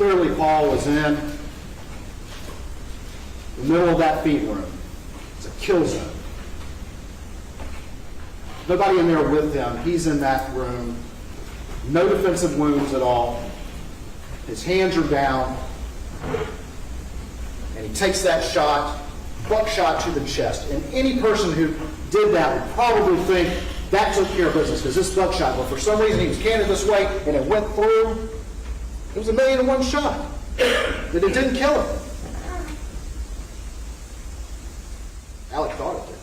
clearly Paul was in the middle of that feed room. It's a kill zone. Nobody in there with him. He's in that room. No defensive wounds at all. His hands are down. And he takes that shot, buckshot to the chest. And any person who did that would probably think that took care of business, because this buckshot, but for some reason he was canted this way and it went through. It was 1,000,001 shot. But it didn't kill him. Alec thought it did.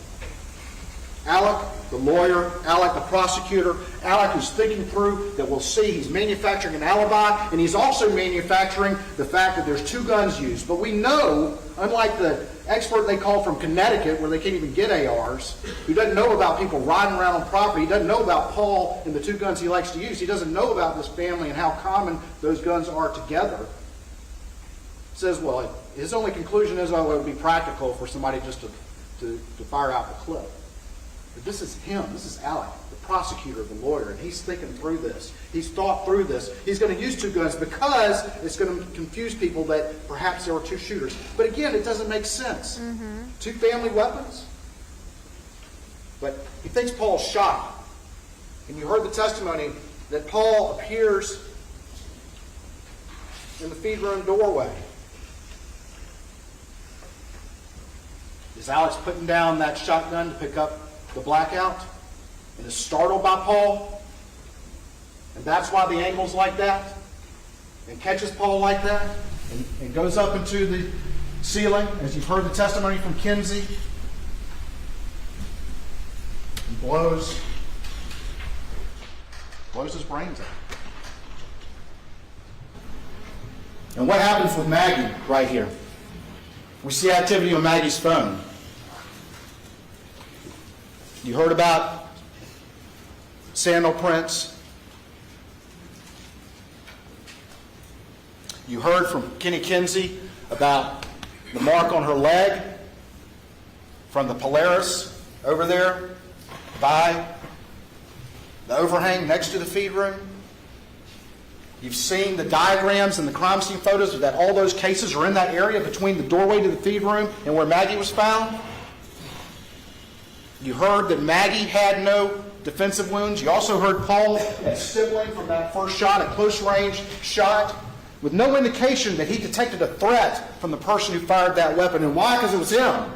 Alec, the lawyer, Alec, the prosecutor, Alec who's thinking through that we'll see he's manufacturing an alibi, and he's also manufacturing the fact that there's 2 guns used. But we know, unlike the expert they call from Connecticut, where they can't even get ARs, who doesn't know about people riding around on property, he doesn't know about Paul and the 2 guns he likes to use, he doesn't know about this family and how common those guns are together, says, well, his only conclusion is, oh, it would be practical for somebody just to fire out the clip. But this is him. This is Alec, the prosecutor, the lawyer, and he's thinking through this. He's thought through this. He's going to use 2 guns because it's going to confuse people that perhaps there were 2 shooters. But again, it doesn't make sense. 2 family weapons. But he thinks Paul's shot. And you heard the testimony that Paul appears in the feed room doorway. Is Alex putting down that shotgun to pick up the blackout and is startled by Paul? And that's why the angle's like that? And catches Paul like that? And goes up into the ceiling, as you've heard the testimony from Kinsey, and blows his brains out. And what happens with Maggie right here? We see activity on Maggie's phone. You heard about sandal prints. You heard from Kenny Kinsey about the mark on her leg from the Polaris over there by the overhang next to the feed room. You've seen the diagrams and the crime scene photos that all those cases are in that area between the doorway to the feed room and where Maggie was found. You heard that Maggie had no defensive wounds. You also heard Paul had sibling from that first shot, a close range shot, with no indication that he detected a threat from the person who fired that weapon. And why? Because it was him.